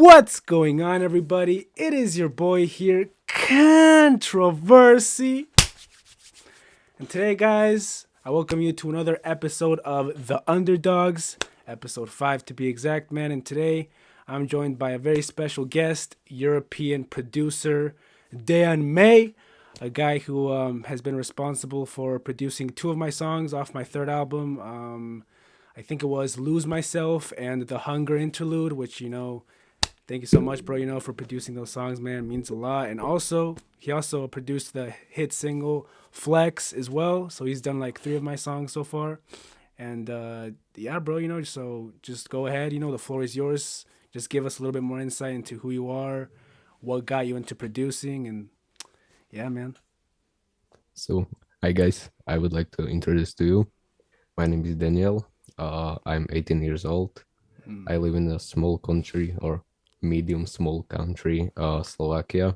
What's going on, everybody? It is your boy here, Controversy. And today, guys, I welcome you to another episode of The Underdogs, episode 5 to be exact, man. And today, I'm joined by a very special guest, European producer Dan May, a guy who has been responsible for producing two of my songs off my third album. I think it was Lose Myself and The Hunger Interlude, which, thank you so much, bro, for producing those songs, man. It means a lot. And also, he also produced the hit single Flex as well. So he's done like 3 of my songs so far. And yeah, bro, so just go ahead. The floor is yours. Just give us a little bit more insight into who you are, what got you into producing. And yeah, man. So, hi guys, I would like to introduce to you. My name is Daniel. I'm 18 years old. I live in a small country or medium small country, Slovakia,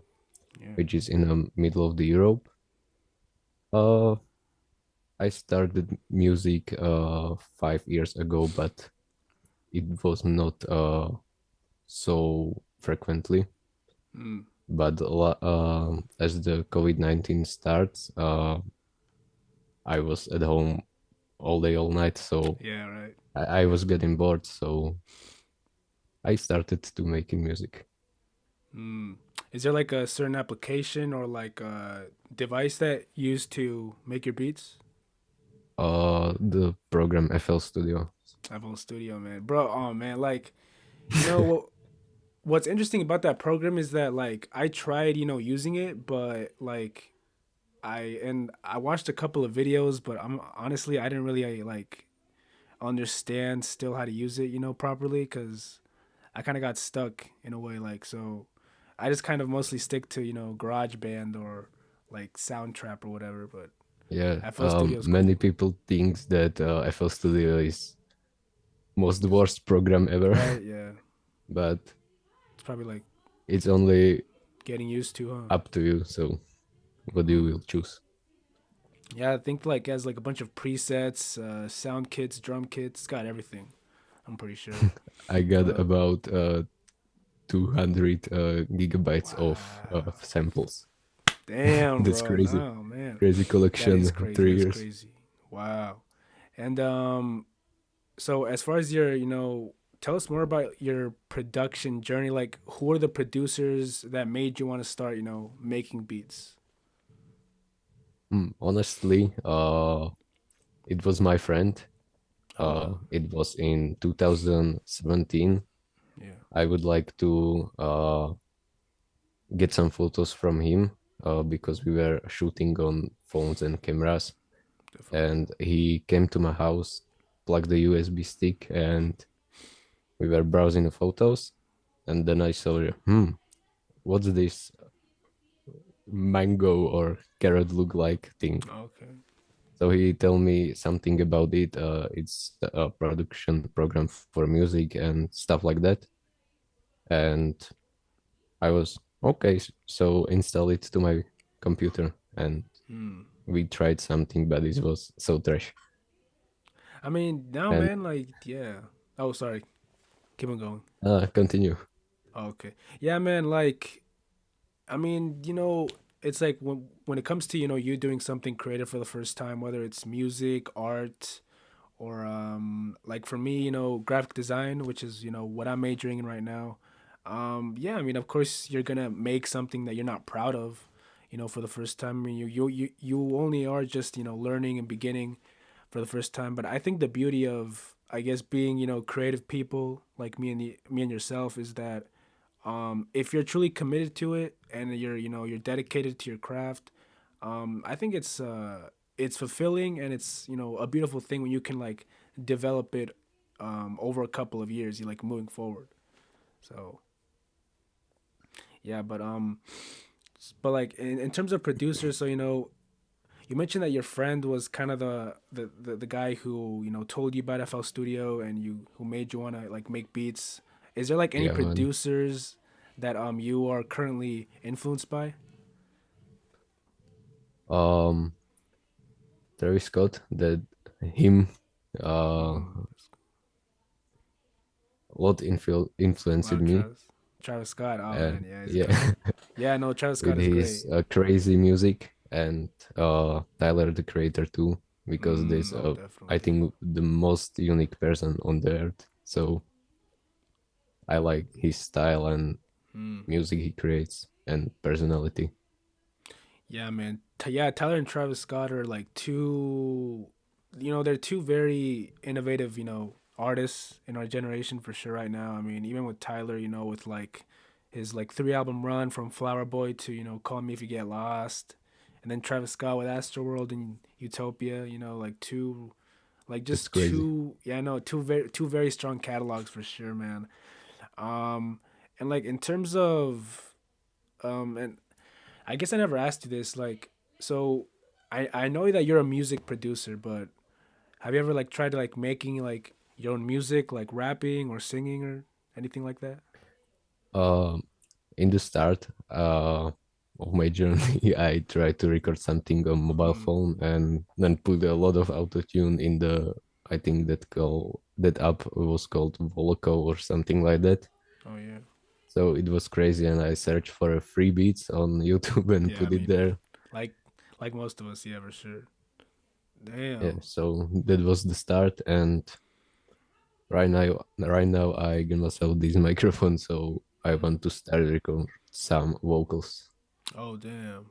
Yeah. which is in the middle of the Europe. I started music 5 years ago, but it was not so frequently. But as the COVID-19 starts, I was at home all day, all night, so Yeah, right. I was getting bored, so I started to making music. Is there like a certain application or like a device that you use to make your beats? The program FL Studio. Apple Studio, man. Bro, oh man, like, what what's interesting about that program is that like I tried, using it, but like I watched a couple of videos, but I'm honestly I didn't really like understand still how to use it, properly cuz I kind of got stuck in a way like so I just kind of mostly stick to, GarageBand or like Soundtrap or whatever, but Yeah, FL Studio is many cool. people think that FL Studio is most worst program ever, Right? Yeah. but It's probably like it's only getting used to, huh? up to you. So what you will choose. Yeah, I think like it has like a bunch of presets, sound kits, drum kits, it's got everything. I'm pretty sure. I got But about 200 gigabytes of wow, samples. damn, That's bro. crazy. No, man, Crazy that is collection, crazy. 3 That's years. crazy. Wow. And so as far as your, tell us more about your production journey. Like, who are the producers that made you want to start, making beats? Honestly, it was my friend. Oh wow. It was in 2017. Yeah. I would like to get some photos from him because we were shooting on phones and cameras. Definitely. And he came to my house, plugged the USB stick, and we were browsing the photos. And then I saw, what's this mango or carrot look like thing? Okay. So he told me something about it. It's a production program for music and stuff like that. And I was okay. So install it to my computer, and we tried something, but it was so trash. I mean, now, And man, like, yeah. Oh, sorry. Keep on going. continue. Okay. Yeah, man, like I mean, it's like when it comes to, you doing something creative for the first time, whether it's music, art, or like for me, graphic design, which is, what I'm majoring in right now. Yeah, I mean, of course you're going to make something that you're not proud of, for the first time. I mean, you only are just, learning and beginning for the first time, but I think the beauty of I guess being, creative people like me and yourself is that if you're truly committed to it and you're dedicated to your craft, I think it's fulfilling and it's a beautiful thing when you can like develop it over a couple of years, you like moving forward. So yeah, but like in terms of producers, so you mentioned that your friend was kind of the guy who told you about FL Studio and you who made you want to like make beats. Is there like any Yeah, man. producers that you are currently influenced by? Um, Travis Scott, that him, Mm, what influenced wow, me. Travis. Travis Scott. Oh man, And yeah, he's yeah, great. Yeah, no, Travis with Scott is great. his crazy music, and Tyler the Creator too, because this Oh, I definitely. think the most unique person on the earth. So I like his style and Mm. music he creates and personality. Yeah, man. Yeah, Tyler and Travis Scott are like two, they're two very innovative, artists in our generation for sure right now. I mean, even with Tyler, with like his like 3 album run from Flower Boy to, Call Me If You Get Lost. And then Travis Scott with Astroworld and Utopia, like two like That's just crazy. two yeah, no, two very strong catalogs for sure, man. Um and like in terms of and I guess I never asked you this. Like, so I know that you're a music producer, but have you ever like tried to like making like your own music, like rapping or singing or anything like that? Um, in the start of my journey, I tried to record something on mobile Mm. phone and then put a lot of autotune in the. I think that app was called Voloco or something like that. Oh yeah, So it was crazy, and I searched for a free beats on YouTube and yeah. I put it mean, there. like like most of us, yeah, for sure. Yeah, Damn. so that was the start, and right now I give myself this microphone, so I Mm. want to start record some vocals. Oh damn.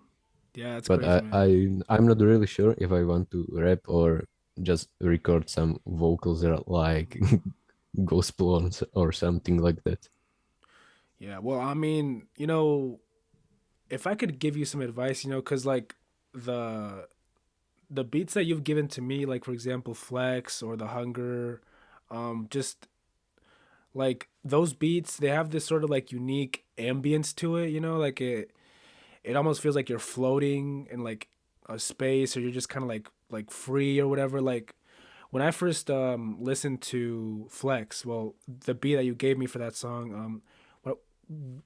Yeah, that's But crazy, man. I'm not really sure if I want to rap or just record some vocals that are like gospel or something like that. Yeah. Well, I mean, if I could give you some advice, because like the the beats that you've given to me, like for example, Flex or The Hunger, just like those beats, they have this sort of like unique ambience to it, like it almost feels like you're floating in like a space or you're just kind of like free or whatever. Like when I first listened to Flex, well, the beat that you gave me for that song, what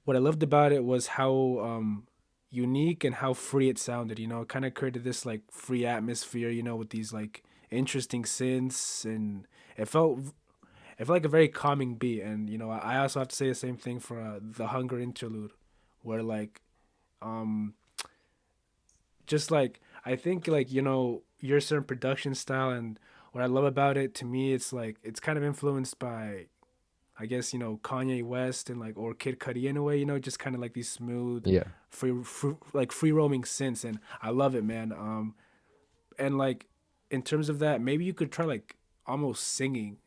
what I loved about it was how unique and how free it sounded. It kind of created this like free atmosphere. With these like interesting synths, and it felt it felt like a very calming beat. And I also have to say the same thing for the Hunger interlude, where like um just like I think like your certain production style and what I love about it to me it's like it's kind of influenced by I guess Kanye West and like or Kid Cudi in a way just kind of like these smooth Yeah, free roaming synths and I love it man and like in terms of that maybe you could try like almost singing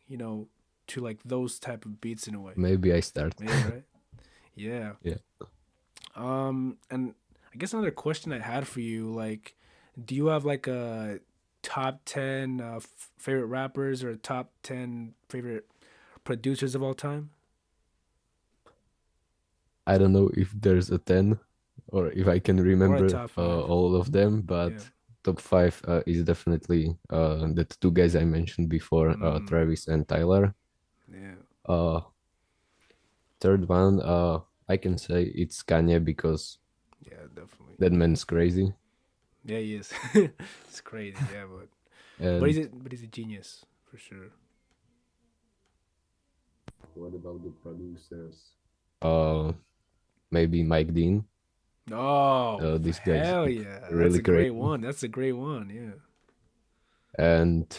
to like those type of beats in a way maybe I start. maybe right yeah Yeah, and I guess another question I had for you, like, do you have like a top 10 favorite rappers or top 10 favorite producers of all time? I don't know if there's a 10 or if I can Or a remember top five? all of them, Yeah. but top five is definitely the two guys I mentioned before, Mm, Travis and Tyler. yeah. Uh, Third one, I can say it's Kanye because Yeah, definitely. that man's crazy. Yeah, he is. It's crazy. Yeah, but And he's a genius for sure. what about the producers? Uh, Maybe Mike Dean. Oh, This guy's hell yeah. That's really a great crazy. one. That's a great one. Yeah. And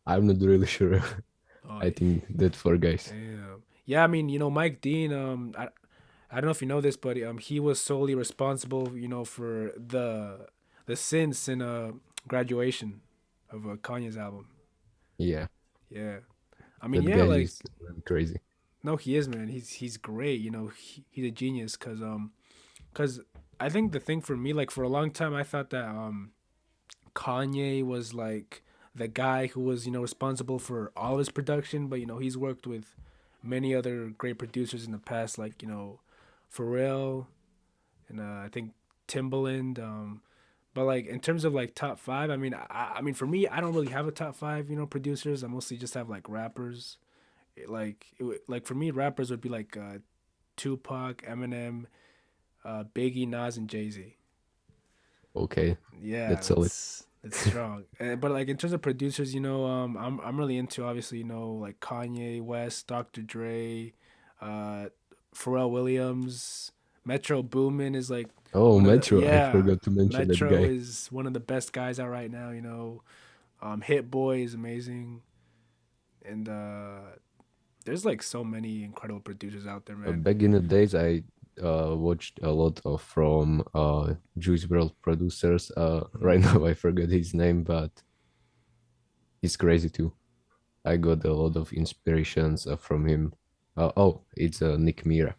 I'm not really sure. Oh, I think that four guys. damn. Yeah, I mean, Mike Dean, I don't know if you know this, but he was solely responsible, for the synths in graduation of Kanye's album. Yeah, Yeah, I mean, that yeah, guy is like really crazy. no, he is man. He's great. He's a genius. Cause I think the thing for me, like for a long time, I thought that Kanye was like the guy who was responsible for all his production, but he's worked with many other great producers in the past, like Pharrell and I think Timbaland. But like in terms of like top five, I mean for me, I don't really have a top five, producers. I mostly just have like rappers. Like for me, rappers would be like Tupac, Eminem, Biggie, Nas, and Jay Z. Okay, Yeah, that's solid. It's strong. But like in terms of producers, I'm really into obviously like Kanye West, Dr. Dre, uh, Pharrell Williams, Metro Boomin is like Oh, one of the Metro, I yeah. forgot to mention that Metro guy. is one of the best guys out right now. Hit Boy is amazing, and there's like so many incredible producers out there, man. Back in the days, I watched a lot of from Juice World producers. Right Mm. now, I forget his name, but he's crazy too. I got a lot of inspirations from him. Oh, it's Nick Mira.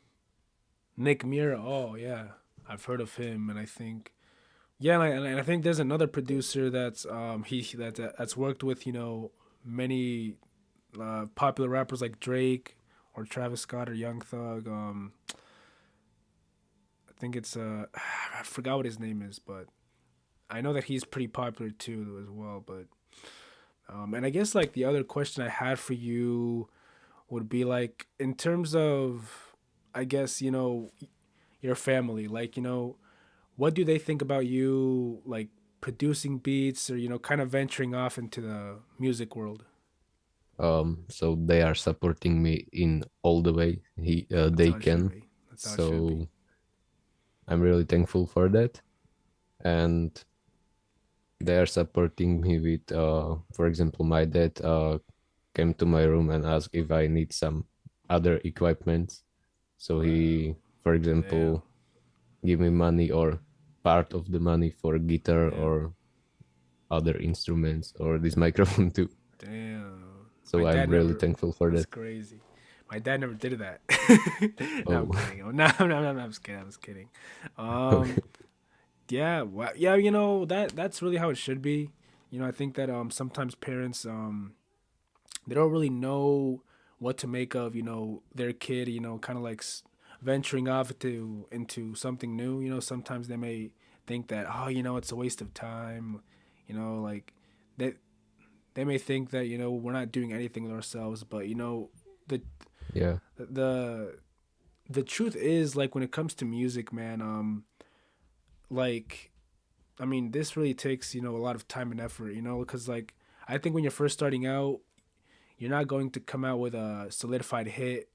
Nick Mira, oh yeah, I've heard of him, and I think yeah, and I think there's another producer that's worked with many popular rappers like Drake or Travis Scott or Young Thug. I think it's I forgot what his name is, but I know that he's pretty popular too as well. But and I guess like the other question I had for you would be like in terms of I guess your family, like what do they think about you like producing beats or kind of venturing off into the music world? So they are supporting me in all the way That's they how it should can. be. That's how it should be. So I'm really thankful for that. And they are supporting me with, for example, my dad came to my room and asked if I need some other equipment. So Wow. he, for Damn. example, give me money or part of the money for guitar Yeah. or other instruments or this microphone too. Damn. My So I'm dad really never. thankful for That's that. crazy. My dad never did that. No, I'm Oh, kidding. Oh, no, no, no, no, I'm just kidding. I'm just kidding. Um, yeah, yeah. That's really how it should be. I think that sometimes parents they don't really know what to make of their kid. Kind of like venturing off into something new. Sometimes they may think that it's a waste of time. Like they they may think that we're not doing anything with ourselves, but the yeah, the the truth is like when it comes to music, man, like I mean, this really takes a lot of time and effort, because like I think when you're first starting out, you're not going to come out with a solidified hit,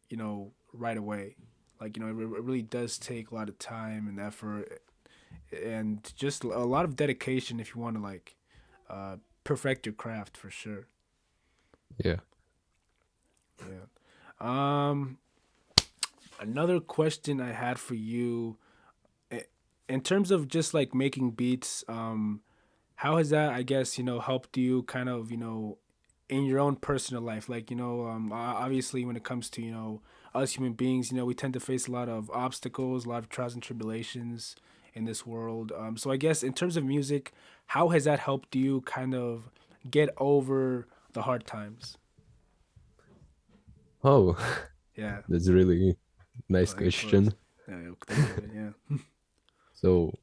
right away. Like it really does take a lot of time and effort and just a lot of dedication if you want to like uh, perfect your craft for sure. yeah. Yeah. Another question I had for you, in terms of just like making beats, how has that, I guess, helped you kind of, in your own personal life? Like, obviously when it comes to, us human beings, we tend to face a lot of obstacles, a lot of trials and tribulations in this world. So I guess in terms of music, how has that helped you kind of get over the hard times? Oh, Yeah. that's really nice Of course. question. Yeah, thank you, man. Yeah. So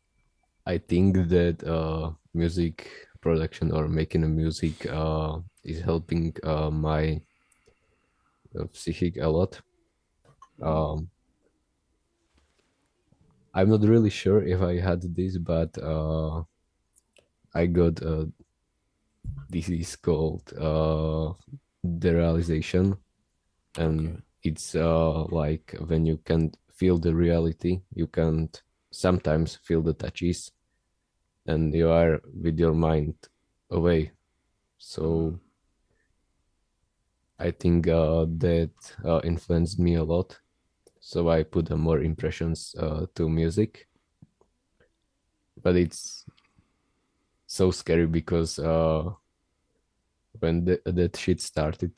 I think that music production or making a music is helping my psychic a lot. Mm, Um, I'm not really sure if I had this, but I got a disease called derealization, okay. and it's like when you can't feel the reality, you can't sometimes feel the touches, and you are with your mind away. Mm, So I think that influenced me a lot. So I put more impressions to music, but it's so scary because when that shit started,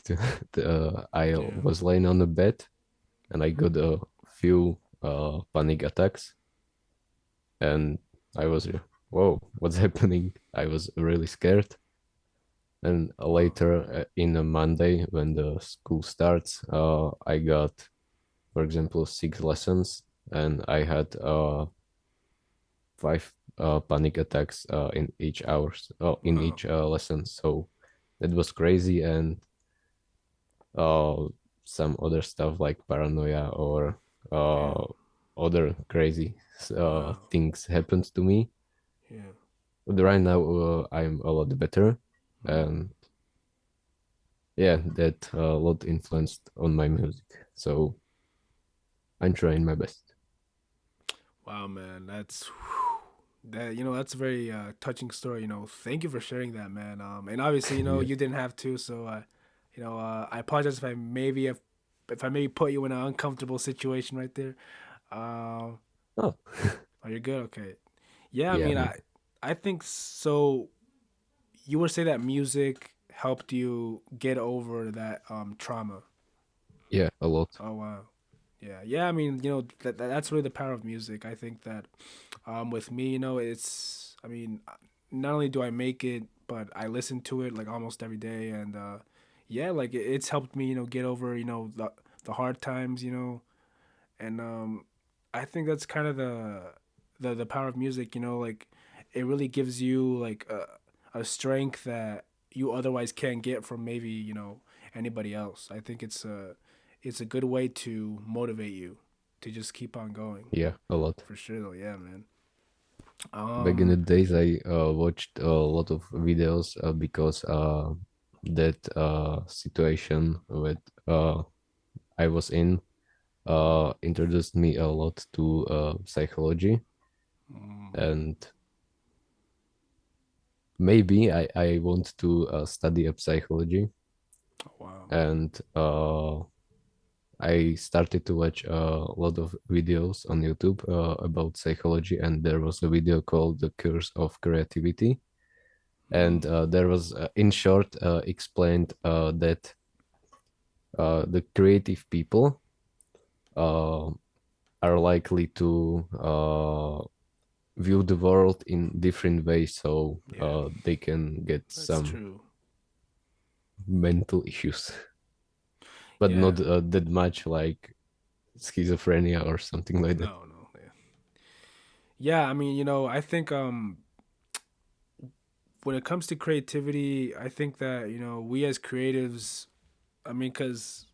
I yeah. was laying on the bed and I got a few panic attacks, and I was, whoa, what's happening? I was really scared. And Wow. later in a Monday when the school starts, I got, for example, 6 lessons, and I had five panic attacks in each hours, in Wow. each lesson. So that was crazy, and uh, some other stuff like paranoia or Damn. other crazy Wow. things happened to me. Yeah. right now I'm a lot better, Mm. and yeah, that a lot influenced on my music. So I'm trying my best. Wow, man, that's that. That's a very touching story. Thank you for sharing that, man. And obviously, Yeah. you didn't have to. So, I apologize if I maybe put you in an uncomfortable situation right there. Uh, Oh, oh, you're good. Okay. Yeah, I yeah, mean, man. I think so. You would say that music helped you get over that trauma. Yeah, a lot. Oh wow. Yeah. I mean, that's really the power of music. I think that with me, it's. I mean, not only do I make it, but I listen to it like almost every day, and yeah, like it's helped me, get over, the hard times, and I think that's kind of the power of music. Like it really gives you like a strength that you otherwise can't get from maybe anybody else. I think it's a good way to motivate you to just keep on going. Yeah, a lot. For sure, though. Yeah, man. Back in the Um. days, I watched a lot of videos because that situation that I was in introduced me a lot to psychology, mm, and maybe I want to study a psychology, oh, wow. and I started to watch a lot of videos on YouTube about psychology, and there was a video called "The Curse of Creativity," and Mm, there was, in short, explained that the creative people uh, are likely to view the world in different ways, so yeah, they can get that's some true. mental issues, but Yeah. not that much like schizophrenia or something like that. No, no. Yeah. Yeah. I mean, I think when it comes to creativity, I think that we as creatives, I mean, because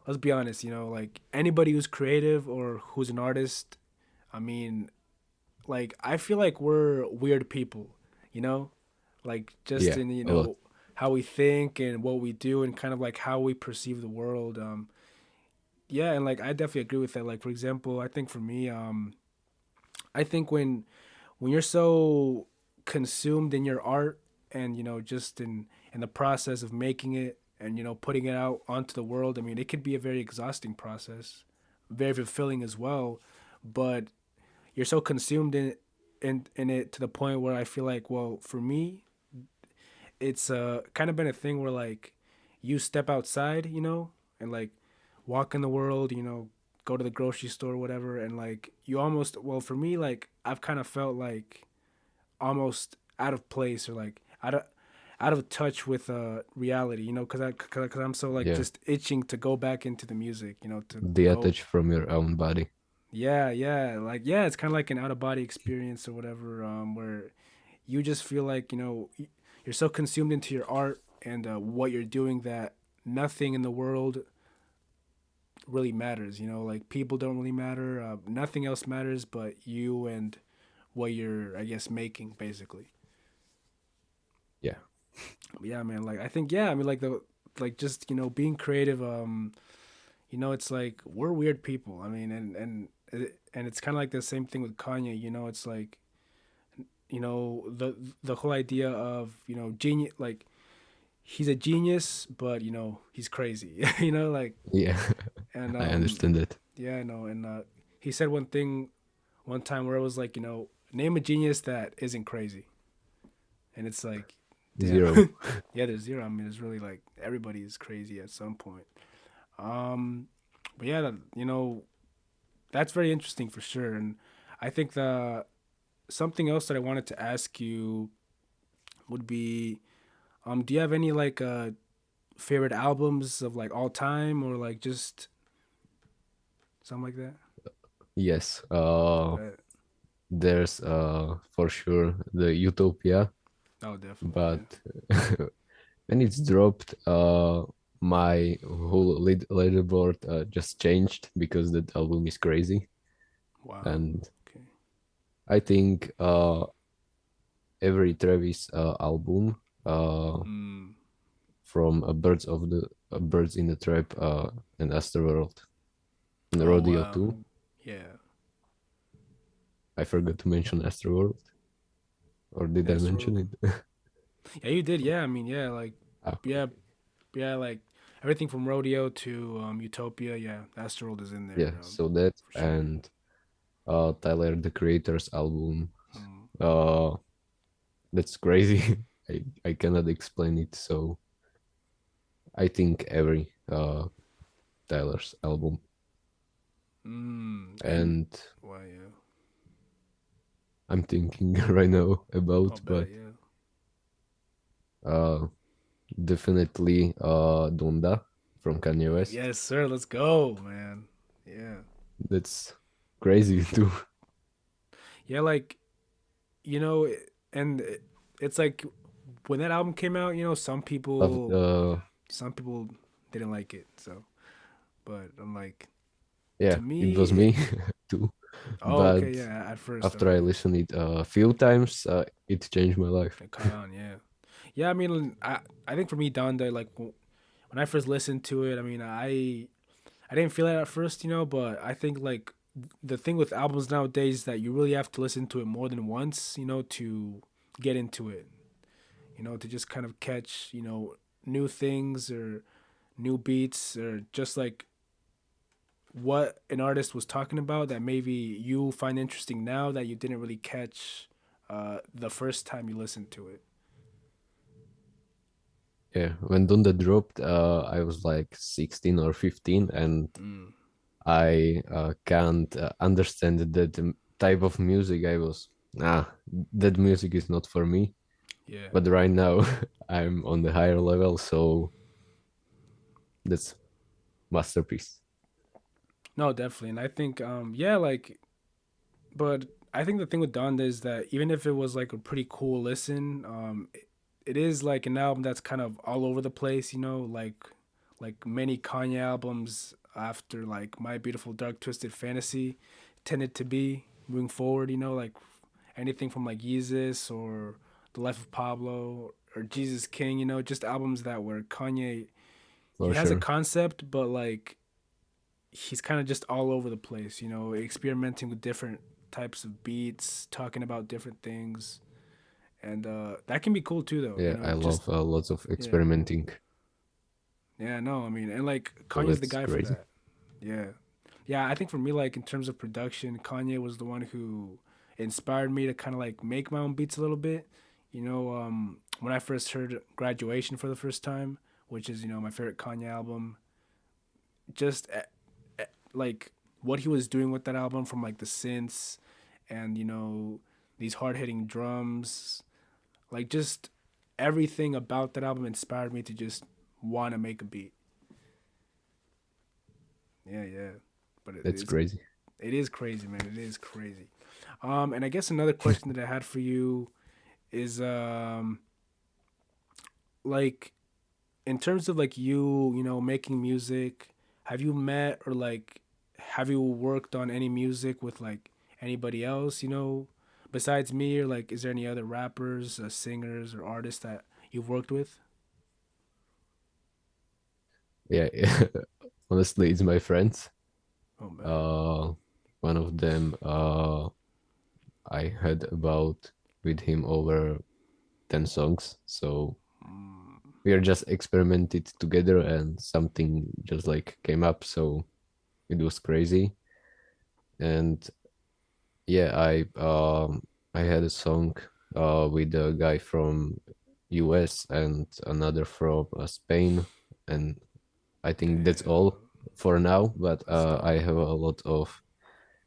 let's be honest, like anybody who's creative or who's an artist, I mean, like I feel like we're weird people, you know, like just Yeah, in a lot. how we think and what we do and kind of like how we perceive the world. Yeah, and like I definitely agree with that. Like for example, I think for me, I think when you're so consumed in your art and just in the process of making it and putting it out onto the world, I mean it could be a very exhausting process, very fulfilling as well, but you're so consumed in it to the point where I feel like, well, for me it's kind of been a thing where like you step outside, and like walk in the world, go to the grocery store, whatever, and like you almost, well, for me, like I've kind of felt like almost out of place or like out of touch with reality, because I'm so like Yeah, just itching to go back into the music, to go. detached from your own body. Yeah, like yeah, it's kind of like an out of body experience or whatever, where you just feel like you're so consumed into your art and what you're doing that nothing in the world really matters. Like people don't really matter. Nothing else matters but you and what you're, I guess, making basically. Yeah, Yeah, man. Like I think, yeah. I mean, like just being creative. It's like we're weird people. I mean, and it's kind of like the same thing with Kanye. It's like the whole idea of genius. Like he's a genius, but he's crazy. Like yeah. and I understand that. yeah, I know. And he said one thing one time where it was like name a genius that isn't crazy, and it's like, damn. Zero. Yeah, there's zero. I mean, it's really like everybody is crazy at some point. Um, but yeah, that's very interesting for sure. And I think the something else that I wanted to ask you would be, do you have any like favorite albums of like all time or like just something like that? Yes. But There's for sure the Utopia, oh, definitely, but yeah. when it's dropped, my whole leaderboard just changed because that album is crazy. Wow. And Okay. I think every Travis album uh, Mm. from Birds in the Trap and Astroworld and Oh Rodeo wow. 2. Yeah. I forgot to mention Astroworld, or did I mention Astro. it? Yeah, you did. Yeah, I mean, yeah, like, Okay. yeah, yeah, like everything from Rodeo to Utopia. Yeah, Astroworld is in Yeah, there so that for sure. and Tyler the Creator's album. Mm. Uh, that's crazy. I cannot explain it. So I think every Tyler's album. And And why? Yeah, I'm thinking right now I'll about, bet. but Yeah. uh, definitely Donda from Kanye West. Yes, sir. Let's go, man. Yeah. That's crazy too. Yeah, like and it's like when that album came out, Love, some people didn't like it. So, but I'm like, yeah, to it was me, me too. oh, okay, But yeah. At first, after I okay, listened it a few times, it changed my life. it caught on. Yeah, yeah. I mean, I think for me, Donda, like when I first listened to it, I mean, I didn't feel it at first, but I think like the thing with albums nowadays is that you really have to listen to it more than once, to get into it, to just kind of catch, new things or new beats or just like what an artist was talking about that maybe you find interesting now that you didn't really catch the first time you listened to it. Yeah, when Donda dropped, I was like 16 or 15, and Mm, I can't understand that type of music. I was, that music is not for me. yeah. But right now, I'm on the higher level, so that's masterpiece. No, definitely. And I think, yeah, like, but I think the thing with Donda is that even if it was like a pretty cool listen, it is like an album that's kind of all over the place, like many Kanye albums after like My Beautiful Dark Twisted Fantasy tended to be moving forward, like anything from like Yeezus or The Life of Pablo or Jesus King, just albums that were Kanye, he For has a sure. concept, but like he's kind of just all over the place, experimenting with different types of beats, talking about different things. And that can be cool too though, Yeah, I just love lots of yeah. experimenting. Yeah, no, I mean, and like So Kanye's the that's guy for crazy. that. Yeah. Yeah, I think for me, like in terms of production, Kanye was the one who inspired me to kind of like make my own beats a little bit. When I first heard Graduation for the first time, which is, my favorite Kanye album, just like what he was doing with that album from like the synths and, these hard hitting drums, like just everything about that album inspired me to just want to make a beat. Yeah, yeah. But it That's is crazy. it is crazy, man. It is crazy. And I guess another question that I had for you is like in terms of like making music, have you met or like have you worked on any music with like anybody else, besides me, or like is there any other rappers, singers or artists that you've worked with? Yeah, honestly, it's my friends. Oh man. Uh, one of them, I had about with him over 10 songs. So Mm, we are just experimented together and something just like came up. So it was crazy. And yeah, I had a song with a guy from US and another from Spain, and I think that's all damn. for now. But That's I dope. have a lot of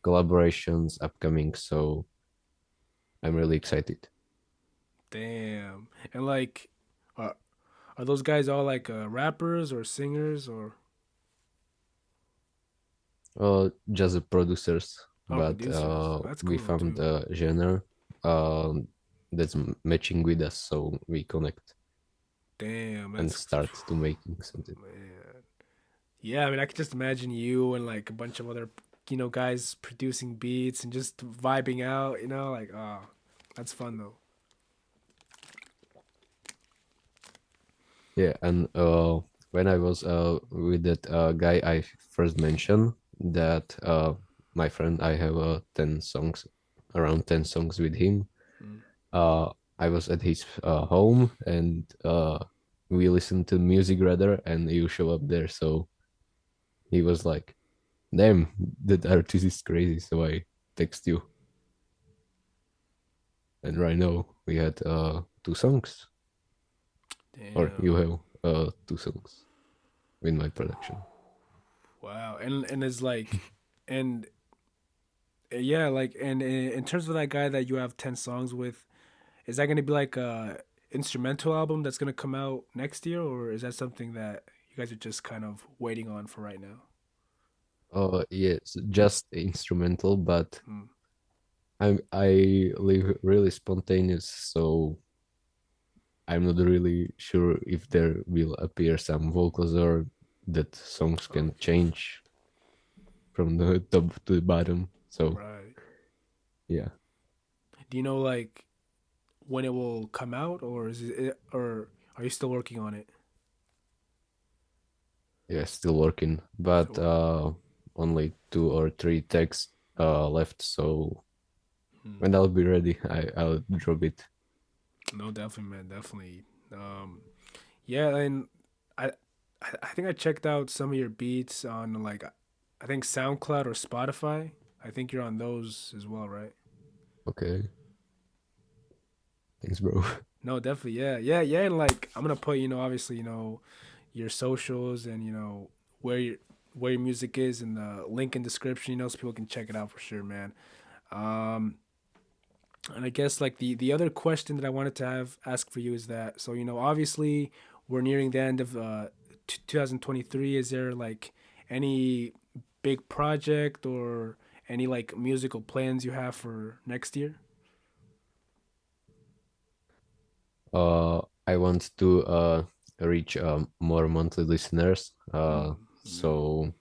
collaborations upcoming, so I'm really excited. Damn. And like are are those guys all like rappers or singers or Just the producers, all but producers? That's we cool though found too. a genre that's matching with us, so we connect Damn, and that's start to making something. man. Yeah, I mean, I could just imagine you and like a bunch of other, guys producing beats and just vibing out. Like, oh, that's fun though. Yeah, and when I was with that guy I first mentioned, that my friend, I have 10 songs, around 10 songs with him. Mm. I was at his home, and we listened to music rather, and you show up there. So he was like, "Damn, that artist is crazy." So I text you, and right now we had two songs, or you Damn. have two songs in my production. Wow. And it's like, and yeah, like, and in terms of that guy that you have 10 songs with, is that gonna be like a instrumental album that's gonna come out next year, or is that something that you guys are just kind of waiting on for right now? Yes, just instrumental, but Hmm. I live really spontaneous, so I'm not really sure if there will appear some vocals or that songs can Okay. change from the top to the bottom. So Right. yeah, Do you know like when it will come out, or or are you still working on it? yeah, still working, Still but working. only two or three takes left. So Hmm. when I'll be ready, I'll drop it. No, definitely, man, definitely. Um, yeah, and I, I think I checked out some of your beats on like, I think SoundCloud or Spotify. I think you're on those as well, right? Okay, thanks, bro. No, definitely, yeah, yeah, yeah. And like, I'm gonna put, obviously, your socials and where your where your music is in the link in description, so people can check it out for sure, man. Um, And I guess like the other question that I wanted to have ask for you is that, so obviously we're nearing the end of 2023. Is there like any big project or any like musical plans you have for next year? I want to reach more monthly listeners. Yeah. So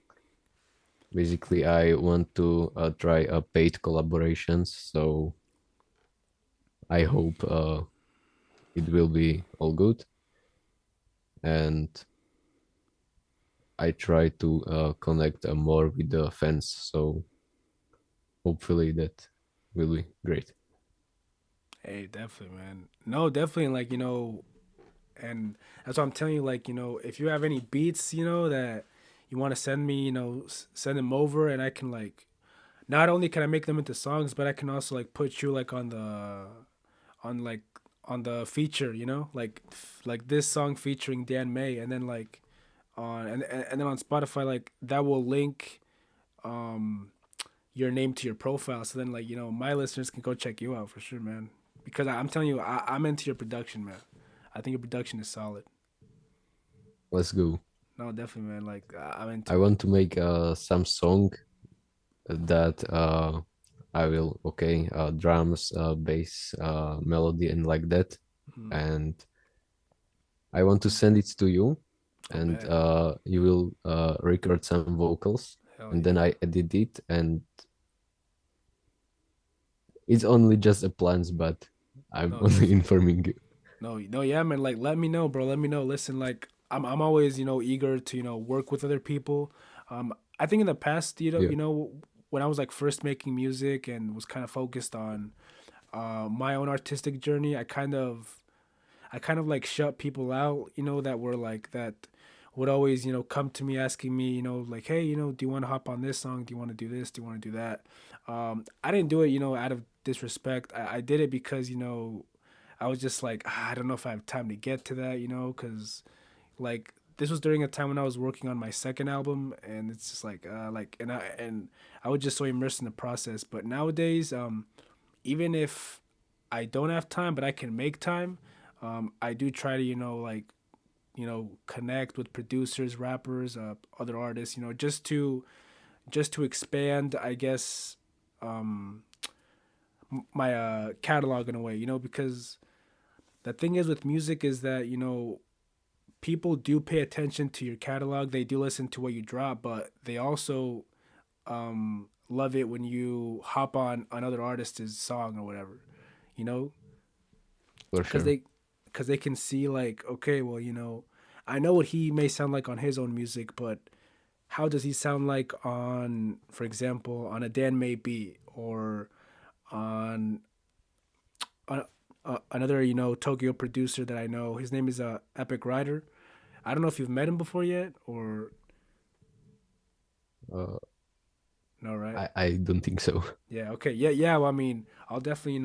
basically, I want to try paid collaborations. So I hope it will be all good, and I try to connect more with the fans. So hopefully that will be great. Hey, definitely, man. No, definitely, and like and that's what I'm telling you. Like if you have any beats, that you want to send me, send them over, and I can like not only can I make them into songs, but I can also like put you like on like on the feature, like this song featuring Dan May, and then like and then on Spotify, like that will link um your name to your profile, so then like my listeners can go check you out for sure, man. Because I'm telling you, I'm into your production, man. I think your production is solid. Let's go. No, definitely, man. Like I'm I into it. want to make some song that I will okay drums, bass, melody, and like that, Mm. and I want to send it to you, I and bet. you will record some vocals, Hell and then yeah. I edit it, and it's only just a plans, but I'm No, only definitely. informing you. No, no, yeah, man. Like, let me know, bro. Let me know. Listen, like, I'm always, eager to, work with other people. I think in the past, Yeah, when I was like first making music and was kind of focused on, my own artistic journey, I kind of like shut people out, that were like that would always, come to me asking me, like, hey, do you want to hop on this song? Do you want to do this? Do you want to do that? I didn't do it, out of disrespect. I did it because, I was just like, I don't know if I have time to get to that, because like this was during a time when I was working on my second album, and it's just like, and I was just so immersed in the process. But nowadays, even if I don't have time, but I can make time, I do try to, like, connect with producers, rappers, other artists, just to expand, I guess, um, my catalog in a way, because the thing is with music is that people do pay attention to your catalog. They do listen to what you drop, but they also love it when you hop on another artist's song or whatever, you know, for because sure. they can see like, okay, well, I know what he may sound like on his own music, but how does he sound like on, for example, on a Dan May beat or on, on another Tokyo producer that I know? His name is Epic Rider. I don't know if you've met him before yet or Uh, no, right? I don't think so. Yeah, okay. Yeah, yeah. Well, I mean, I'll definitely,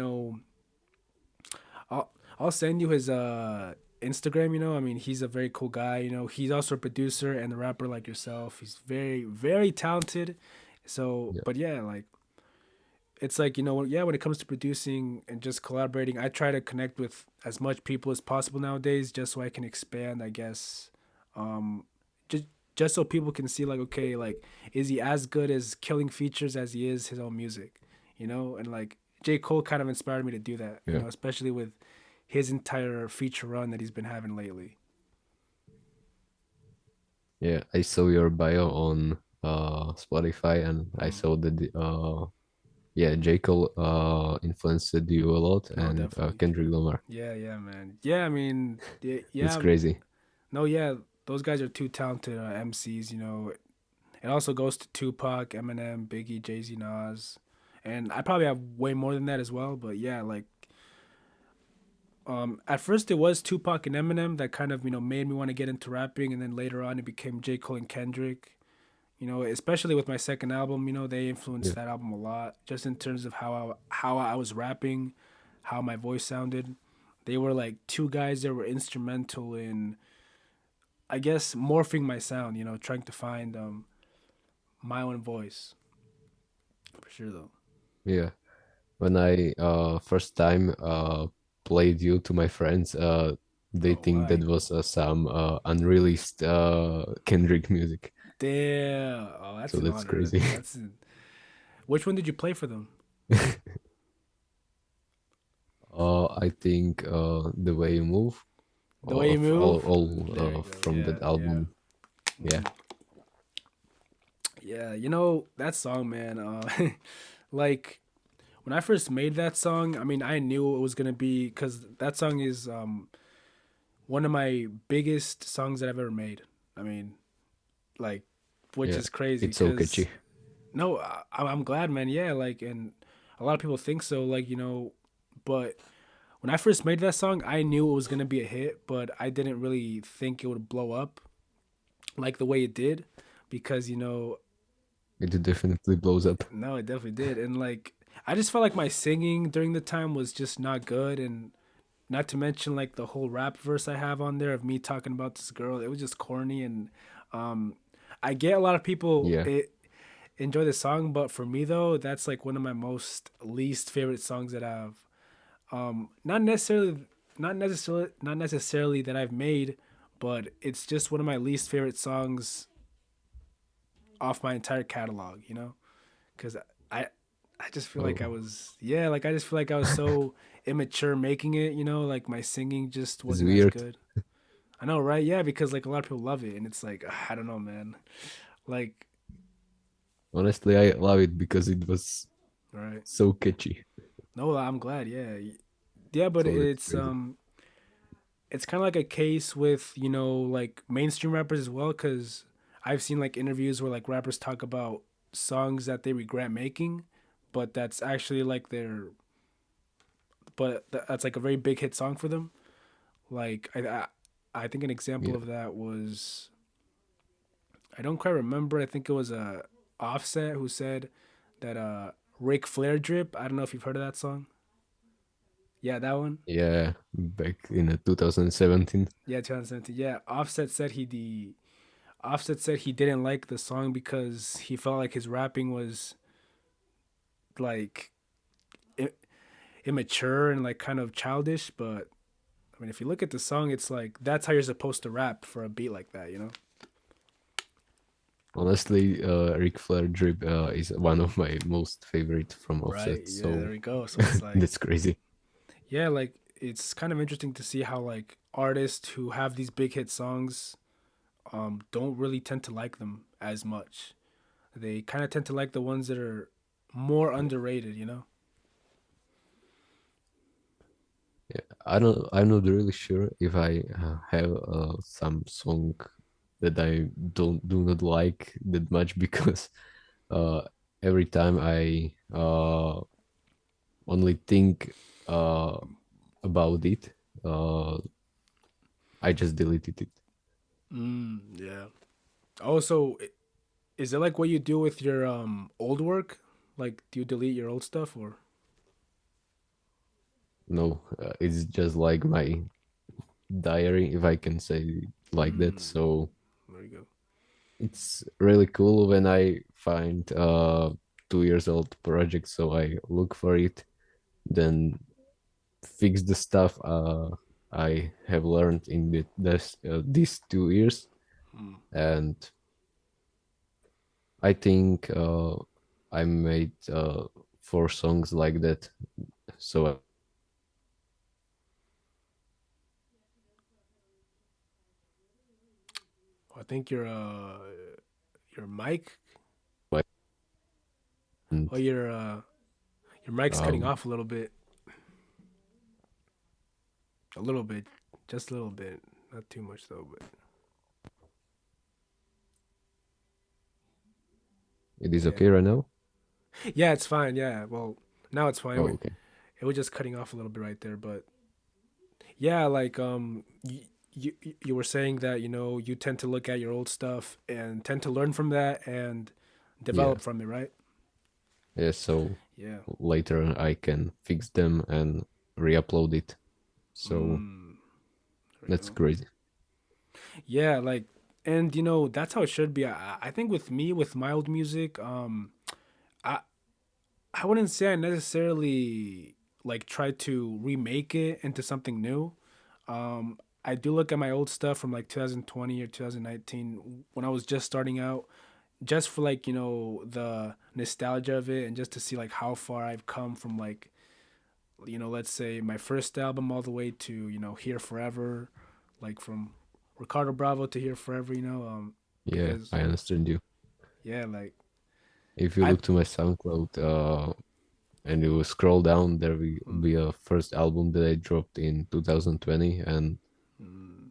I'll send you his Instagram, I mean, he's a very cool guy, He's also a producer and a rapper like yourself. He's very, very talented. So, Yeah, but yeah, like it's like, yeah, when it comes to producing and just collaborating, I try to connect with as much people as possible nowadays just so I can expand, I guess. Um just just so people can see like, okay, like is he as good as killing features as he is his own music, And like J. Cole kind of inspired me to do that, yeah, especially with his entire feature run that he's been having lately. yeah. I saw your bio on Spotify, and I Mm. saw that yeah, J. Cole influenced you a lot, No, and definitely. Kendrick Lamar. Yeah, yeah, man. Yeah, I mean, yeah, That's yeah. crazy. No, yeah, those guys are two talented MCs. It also goes to Tupac, Eminem, Biggie, Jay Z, Nas, and I probably have way more than that as well. But yeah, like at first it was Tupac and Eminem that kind of made me want to get into rapping, and then later on it became J Cole and Kendrick. Especially with my second album, they influenced Yeah, that album a lot, just in terms of how I was rapping, how my voice sounded. They were like two guys that were instrumental in, I guess, morphing my sound. Trying to find my own voice for sure though. yeah. When I first time played you to my friends, they Oh, think why? that was some unreleased Kendrick music. Damn. Oh, that's So an that's honor. crazy. Which one did you play for them? I think the way you move The Way You of all, Move. all There you go. from Yeah, that yeah. album. Yeah, Yeah, that song, man. Like when I first made that song, I mean, I knew it was gonna be because that song is one of my biggest songs that I've ever made. I mean, like, which yeah. is crazy It's so because catchy. no, I'm glad, man. Yeah, like, and a lot of people think so, like, but when I first made that song, I knew it was gonna be a hit, but I didn't really think it would blow up like the way it did, because It definitely blows up. no, it definitely did, and like I just felt like my singing during the time was just not good, and not to mention like the whole rap verse I have on there of me talking about this girl, it was just corny, and um, I get a lot of people Yeah, enjoy the song, but for me though, that's like one of my most least favorite songs that I've not necessarily that I've made, but it's just one of my least favorite songs off my entire catalog, because I I just feel like I oh, was yeah, like I just feel like I was so immature making it, like my singing just it's wasn't as weird. good. I know, right? Yeah, because like a lot of people love it, and it's like I don't know, man. Like, Honestly, I love it because it was right? so catchy. No, I'm glad. Yeah, yeah, but So that's crazy. it's kind of like a case with like mainstream rappers as well, because I've seen like interviews where like rappers talk about songs that they regret making, but that's actually like that's like a very big hit song for them. Like I think an example Yeah, of that was, I don't quite remember. I think it was Offset who said that Ric Flair drip. I don't know if you've heard of that song. Yeah, that one. yeah. Back in 2017. Yeah, 2017. Yeah, Offset said he didn't like the song because he felt like his rapping was like I- immature and like kind of childish. But I mean, if you look at the song, it's like that's how you're supposed to rap for a beat like that. Honestly, Ric Flair drip is one of my most favorite from Right? Offset. Yeah, there So we go. So it's like, that's crazy. yeah, like it's kind of interesting to see how like artists who have these big hit songs don't really tend to like them as much. They kind of tend to like the ones that are more underrated. Yeah, I'm not really sure if I have some song that I do not like that much because uh, every time I only think uh, about it, uh, I just deleted it. Yeah. Also, is it like what you do with your old work? Like, do you delete your old stuff or? No, it's just like my diary, if I can say it like that. Mm, So there you go. it's really cool when I find 2 years old project. So I look for it, then fix the stuff I have learned in these 2 years, Mm. and I think I made 4 songs like that. So I think your mic. I Oh, and your mic's cutting um, off a little bit. A little bit, just a little bit. Not too much though, but it is yeah. okay right now. Yeah, it's fine. Yeah. Well, now it's fine. Oh, okay. It was just cutting off a little bit right there, but yeah, like you were saying that you tend to look at your old stuff and tend to learn from that and Yeah, develop from it, right? yeah. So Yeah. later I can fix them and re-upload it. So Mm, there we that's go. crazy. Yeah, like, and that's how it should be. I think with me, with my old music, I I wouldn't say I necessarily like try to remake it into something new. I do look at my old stuff from like 2020 or 2019 when I was just starting out, just for like the nostalgia of it, and just to see like how far I've come from like let's say my first album all the way to Here Forever, like from Ricardo Bravo to Here Forever, Yeah, because I understand you. yeah, like If you I look to my SoundCloud and you scroll down, there will mm, be a first album that I dropped in 2020, and mm,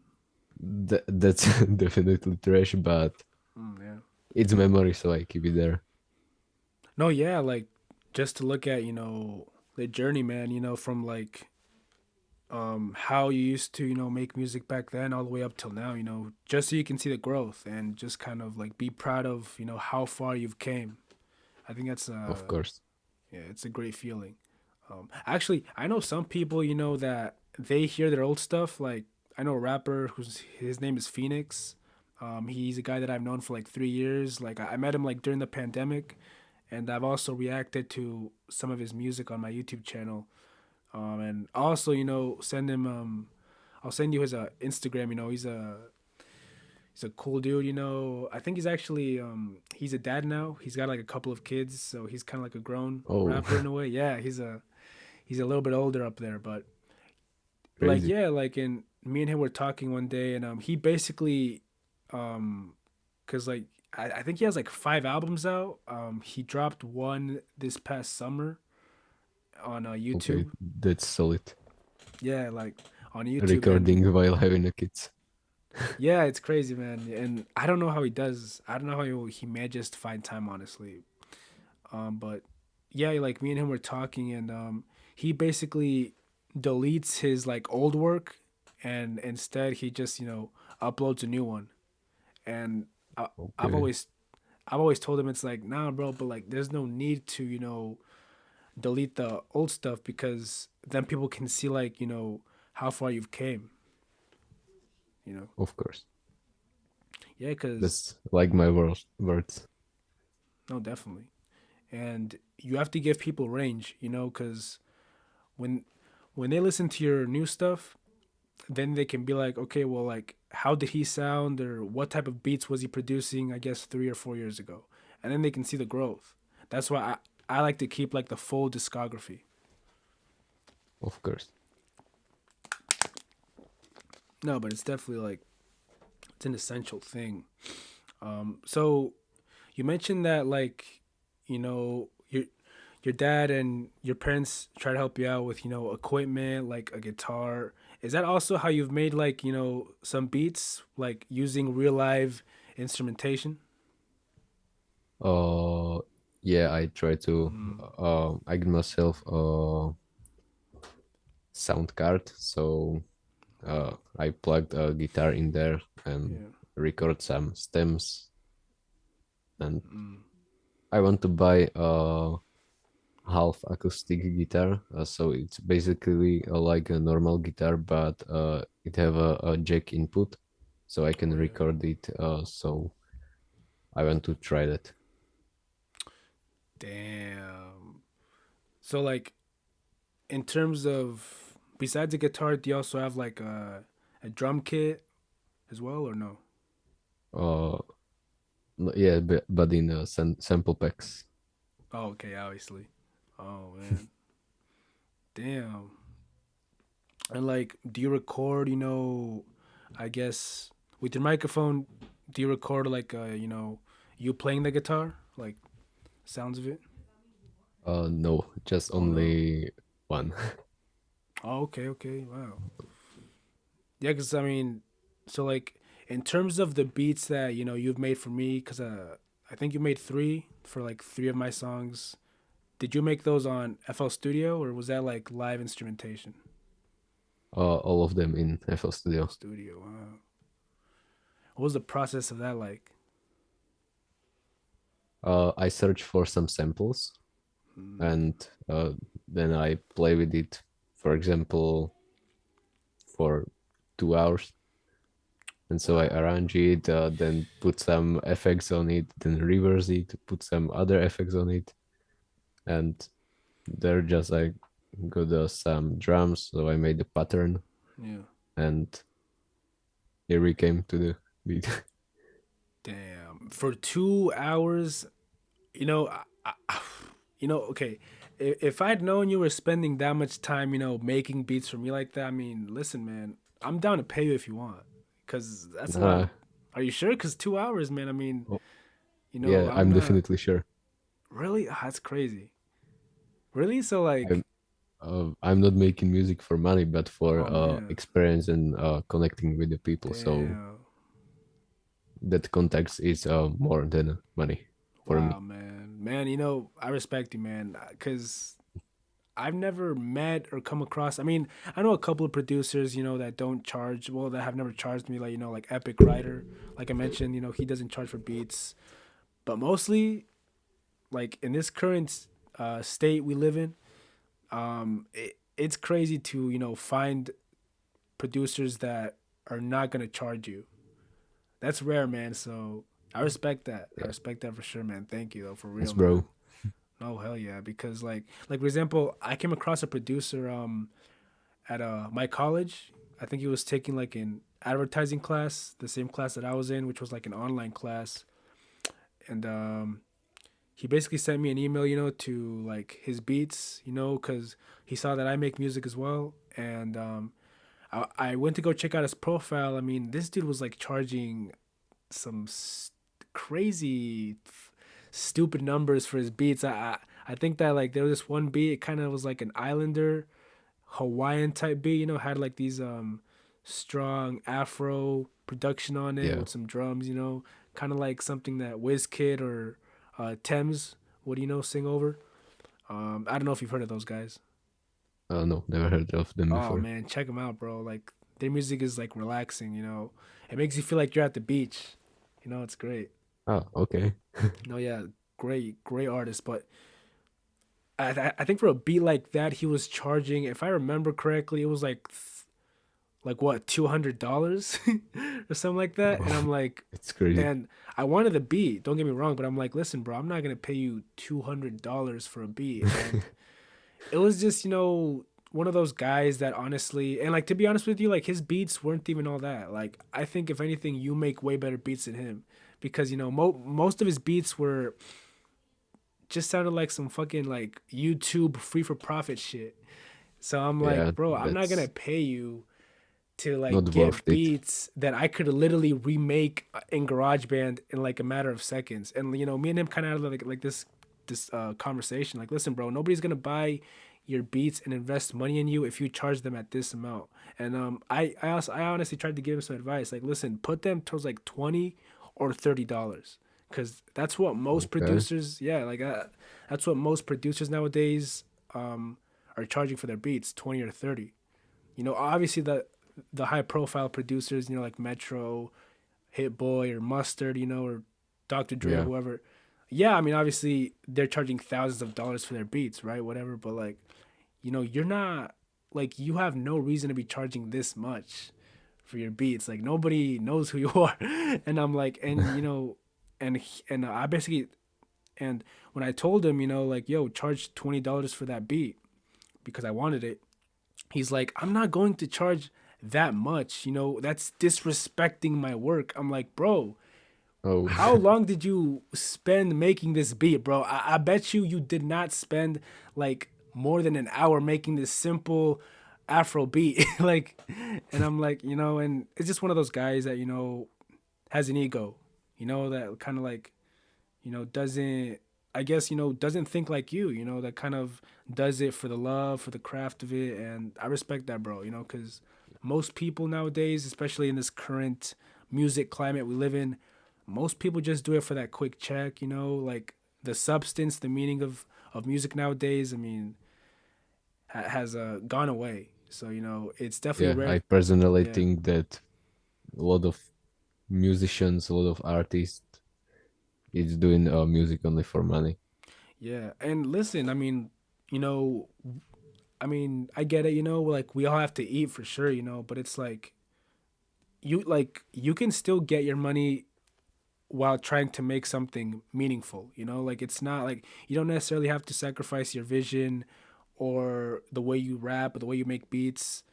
that's definitely trash, but yeah. it's memory, so I keep it there. No, yeah, like just to look at, the journey, man, from like how you used to, make music back then all the way up till now, just so you can see the growth and just kind of like be proud of, how far you've came. I think that's Of course. yeah, it's a great feeling. Actually, I know some people, that they hear their old stuff. Like I know a rapper whose his name is Phoenix. He's a guy that I've known for like 3 years. Like I met him like during the pandemic, and I've also reacted to some of his music on my YouTube channel. And also, send him. I'll send you his Instagram. He's a cool dude. I think he's actually he's a dad now. He's got like a couple of kids, so he's kind of like a grown Oh, rapper in a way. Yeah, he's a little bit older up there, but like crazy. yeah, like in me and him were talking one day, and he basically because like I think he has like 5 albums out. He dropped one this past summer on Okay, YouTube. that's solid. Yeah, like on YouTube, and Recording while having a kids. yeah, it's crazy, man. And I don't know how he does. I don't know how he manages to find time, honestly. But yeah, like me and him were talking, and he basically deletes his like old work, and instead he just uploads a new one. And I, I've Okay, always I've always told him it's like nah, bro, but like there's no need to delete the old stuff because then people can see like how far you've came. You know, of course. yeah, because That's like my words. no, definitely. And you have to give people range, because when they listen to your new stuff, then they can be like, okay, well, like, how did he sound, or what type of beats was he producing? I guess 3 or 4 years ago, and then they can see the growth. That's why I like to keep like the full discography. Of course. No, but it's definitely like it's an essential thing. So you mentioned that like, your your dad and your parents try to help you out with equipment like a guitar. Is that also how you've made like some beats like using real live instrumentation? Uh, yeah, I try to Mm, I get myself a sound card, so I plugged a guitar in there and yeah. record some stems. And Mm, I want to buy a half acoustic guitar, so it's basically like a normal guitar, but it have a jack input, so I can oh yeah. record it. So I want to try that. Damn. So like in terms of besides the guitar, do you also have like a drum kit as well or no? Uh, yeah, but in sample packs. Oh, okay, obviously. Oh man. Damn. And like, do you record, I guess with your microphone, do you record like you playing the guitar? Like sounds of it? No, just Oh no. only one. Oh, okay, okay. Wow. Yeah, cuz I mean, so like in terms of the beats that, you've made for me cuz I think you made 3 for like 3 of my songs. Did you make those on FL Studio or was that like live instrumentation? All of them in FL Studio. Studio. Wow. What was the process of that like? I search for some samples Mm, and then I play with it. For example, for 2 hours. And so I wow. arrange it, then put some effects on it, then reverse it, put some other effects on it, and there just I got some drums. So I made the pattern, Yeah. and here we came to the beat. Damn. For 2 hours, you know, okay. If I'd known you were spending that much time, making beats for me like that, I mean, listen, man, I'm down to pay you if you want, cause that's a lot uh, of. Are you sure? Cause 2 hours, man. I mean, oh, yeah, I'm I'm not definitely sure. really. That's crazy. Really? So like, I'm I'm not making music for money, but for oh man, experience and connecting with the people. So damn. that context is more than money for Wow, me. man, man. I respect you, man, cause I've never met or come across. I mean, I know a couple of producers, that don't charge. Well, that have never charged me, like like Epic Rider. Like I mentioned, he doesn't charge for beats. But mostly, like in this current state we live in, it's crazy to find producers that are not gonna charge you. That's rare, man. So I respect that. I Yeah, respect that for sure, man. Thank you though, for thanks, real, bro. man. Oh hell yeah, because like for example, I came across a producer at my college. I think he was taking like an advertising class, the same class that I was in, which was like an online class. And he basically sent me an email, to like his beats, because he saw that I make music as well. And I went to go check out his profile. I mean, this dude was like charging some crazy, stupid numbers for his beats. I think that like there was this one beat. It kind of was like an Islander Hawaiian type beat, had like these strong Afro production on it Yeah. with some drums, kind of like something that Wizkid or Thames would sing over. I don't know if you've heard of those guys. No, never heard of them Oh before. man, check them out, bro. Like their music is like relaxing, It makes you feel like you're at the beach. It's great. Ah, okay. No, yeah, great, great artist. But I think for a beat like that, he was charging. If I remember correctly, it was like what, $200 or something like that. And I'm Oh, like, it's crazy. and I wanted the beat. Don't get me wrong, but I'm like, listen, bro, I'm not gonna pay you $200 for a beat. And it was just one of those guys that honestly, and like to be honest with you, like his beats weren't even all that. Like I think if anything, you make way better beats than him because most of his beats were just sounded like some fucking like YouTube free for profit shit. So I'm Yeah, like, bro, I'm not gonna that's pay you to like not worth get it. beats that I could literally remake in GarageBand in like a matter of seconds. And me and him kind of had like this. this conversation. Like, listen, bro, nobody's gonna buy your beats and invest money in you if you charge them at this amount. And I honestly tried to give him some advice. Like, listen, put them towards like $20 or $30, because that's what most Okay. producers, yeah, like that's what most producers nowadays are charging for their beats, 20 or 30. Obviously the high profile producers, like Metro, Hit Boy, or Mustard, or Dr. Dre or Yeah. whoever. Yeah, I mean, obviously they're charging thousands of dollars for their beats, right? Whatever, but like, you're not, like, you have no reason to be charging this much for your beats. Like, nobody knows who you are, and I'm like, and I basically, and when I told him, like, yo, charge $20 for that beat because I wanted it, he's like, I'm not going to charge that much. That's disrespecting my work. I'm like, bro, Oh, how long did you spend making this beat, bro? I bet you did not spend like more than an hour making this simple Afro beat. Like, and I'm like, and it's just one of those guys that, has an ego, that kind of like, doesn't, I guess, doesn't think like you, that kind of does it for the love, for the craft of it. And I respect that, bro, because most people nowadays, especially in this current music climate we live in, most people just do it for that quick check, like the substance, the meaning of music nowadays, I mean, has gone away. So, it's definitely yeah. rare. I personally Yeah. think that a lot of musicians, a lot of artists is doing music only for money. Yeah. And listen, I mean, you know, I get it, like we all have to eat for sure, but it's like you can still get your money while trying to make something meaningful, like it's not like you don't necessarily have to sacrifice your vision or the way you rap or the way you make beats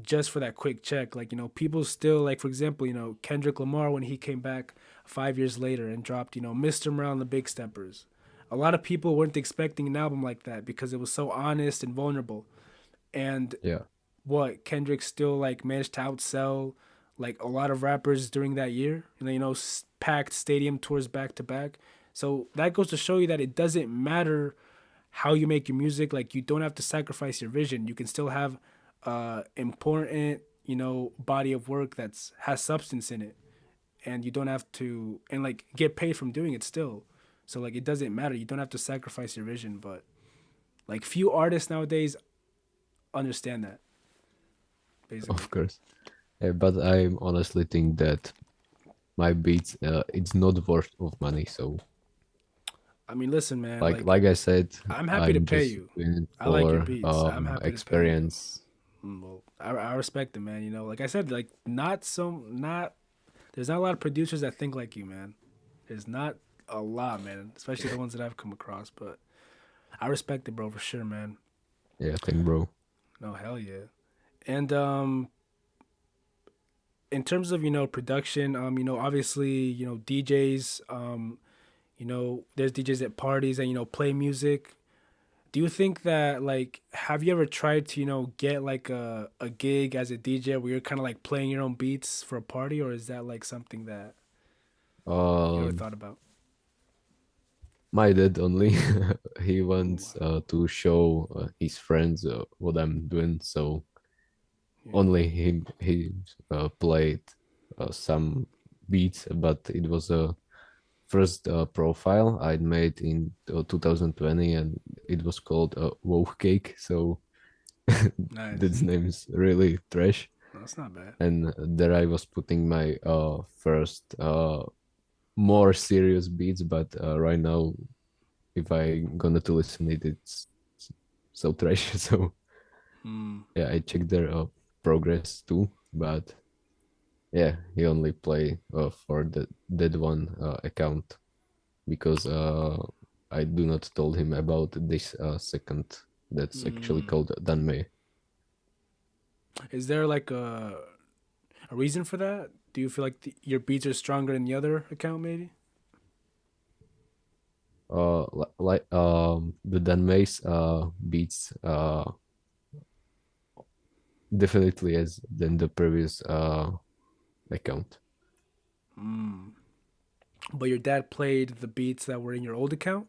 just for that quick check. Like, people still, like, for example, Kendrick Lamar, when he came back 5 years later and dropped, Mr. Morale and the Big Steppers. A lot of people weren't expecting an album like that because it was so honest and vulnerable. And Yeah. what Kendrick still like managed to outsell like a lot of rappers during that year, and packed stadium tours back to back. So that goes to show you that it doesn't matter how you make your music. Like, you don't have to sacrifice your vision. You can still have important, body of work that's has substance in it, and you don't have to, and like, get paid from doing it still. So like, it doesn't matter. You don't have to sacrifice your vision. But like, few artists nowadays understand that, basically. Of course. But I honestly think that my beats, it's not worth of money. So, I mean, listen, man. like Like, like I said, I'm happy to I'm pay just you. doing it I like your for beats. I'm happy to pay you. experience. Well, I respect it, man. Like I said, like, not there's not a lot of producers that think like you, man. There's not a lot, man. Especially the ones that I've come across. But I respect it, bro, for sure, man. Yeah, thank bro. No, hell yeah. And in terms of production, obviously, DJs, there's DJs at parties that play music. Do you think that, like, have you ever tried to get like a gig as a DJ where you're kind of like playing your own beats for a party, or is that like something that you ever Um, thought about? my dad only, he Ooh, wants to show his friends what I'm doing. So yeah, only he played some beats, but it was a first profile I'd made in 2020, and it was called Wow Cake. So nice. that name's really trash. No, that's not bad. And there I was putting my first more serious beats, but right now, if I gonna to listen it, it's so trash. So Hmm. yeah, I checked their progress too, but yeah, he only play for the that one account because I do not told him about this second that's actually Hmm. called Danmei. Is there like a reason for that? Do you feel like your beats are stronger in the other account, maybe? Like the Danmei's beats definitely as than the previous account. Hmm. But your dad played the beats that were in your old account.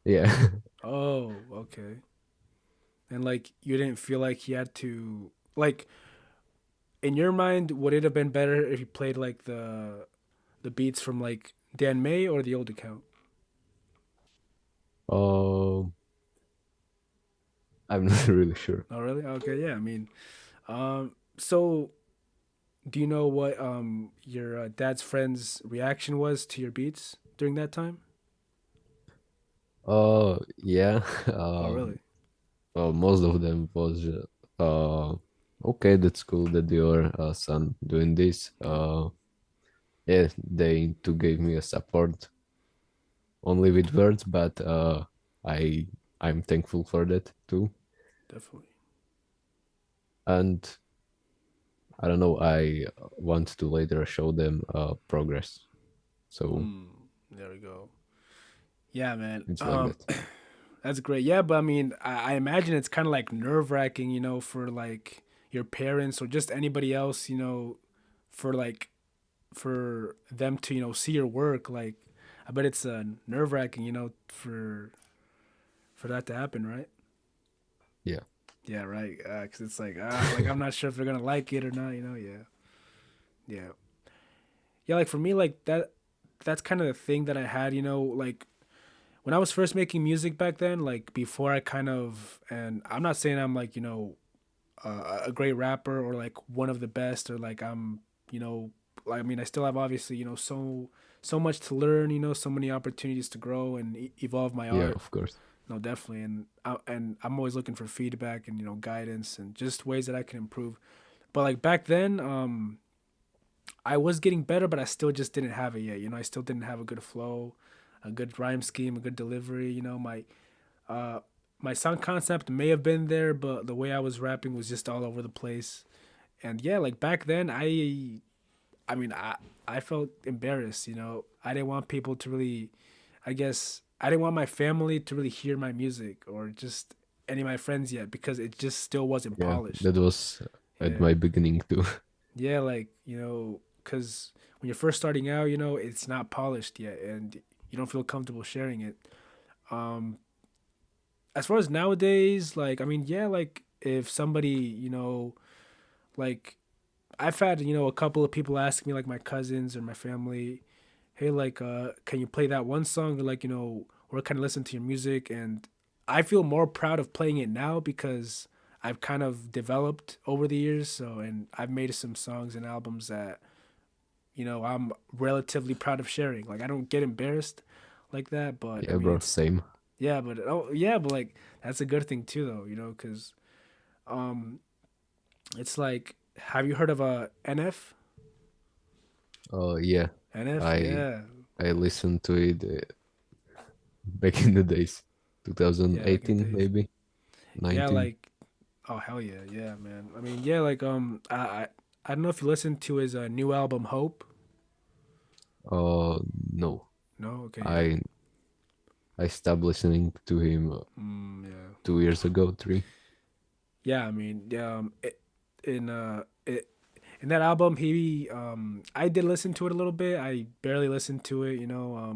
Yeah. Oh, okay. And like you didn't feel like he had to like in your mind would it have been better if he played like the beats from like Dan May or the old account? Um, I'm not really sure. Oh, really? Okay, yeah. I mean, so do you know what your dad's friend's reaction was to your beats during that time? Yeah. Oh, really? Most of them was okay. That's cool that your son doing this. Yeah, Yeah, they to give me a support only with words, but I I'm thankful for that too. definitely. And I don't know. I want to later show them progress. So Mm, there we go. Yeah, man. it's like that. That's great. Yeah, but I mean, I imagine it's kind of like nerve wracking, for like your parents or just anybody else, for like for them to see your work. Like, I bet it's nerve wracking, for that to happen, right? Yeah, Yeah, right. Because it's like I'm not sure if they're gonna like it or not. Yeah, yeah, yeah. Like for me, like that. That's kind of the thing that I had. Like when I was first making music back then, like before I kind of, and I'm not saying I'm like a great rapper or like one of the best or like I'm like I mean I still have obviously so much to learn, so many opportunities to grow and evolve my yeah, art. of course. No, definitely, and I'm always looking for feedback and guidance and just ways that I can improve. But like back then, I was getting better, but I still just didn't have it yet. I still didn't have a good flow, a good rhyme scheme, a good delivery. Uh, my song concept may have been there, but the way I was rapping was just all over the place. And yeah, like back then, I mean, I felt embarrassed. I didn't want people to really, I guess, I didn't want my family to really hear my music or just any of my friends yet because it just still wasn't Yeah, that polished. was at Yeah, my beginning too. yeah, like because when you're first starting out, it's not polished yet, and you don't feel comfortable sharing it. Um, as far as nowadays, like I mean, yeah, like if somebody, like I've had, a couple of people ask me, like my cousins or my family, hey, like, can you play that one song? Or like, or kind of listen to your music, and I feel more proud of playing it now because I've kind of developed over the years. So, and I've made some songs and albums that, I'm relatively proud of sharing. Like, I don't get embarrassed like that, but I Yeah, mean, bro, it's same. yeah, but oh yeah, but like that's a good thing too, though, because um, it's like, have you heard of a NF? Yeah, NF, I yeah, I listened to it back in the days, yeah, back in the 2018 days, maybe, yeah, 19. like oh hell yeah, yeah, man. I mean, yeah, like I don't know if you listened to his new album Hope. No, No, okay, yeah, I I stopped listening to him yeah, 2 years ago, three. yeah. I mean, yeah, in in that album, I did listen to it a little bit. I barely listened to it,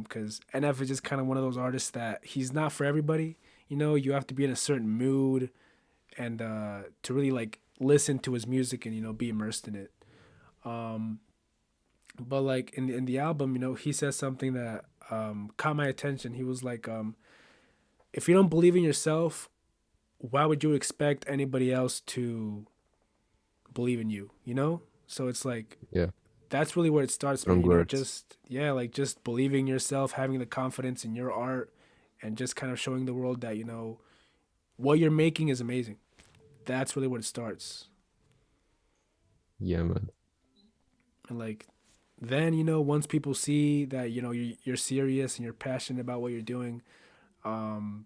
because NF is just kind of one of those artists that he's not for everybody. You have to be in a certain mood and to really like listen to his music and be immersed in it. Um, but like in the album, he says something that caught my attention. He was like, if you don't believe in yourself, why would you expect anybody else to believe in you? So it's like Yeah, that's really where it starts, man. strong words. Just yeah, like just believing in yourself, having the confidence in your art, and just kind of showing the world that what you're making is amazing. That's really where it starts. Yeah, man. And like then once people see that you're serious and you're passionate about what you're doing, um,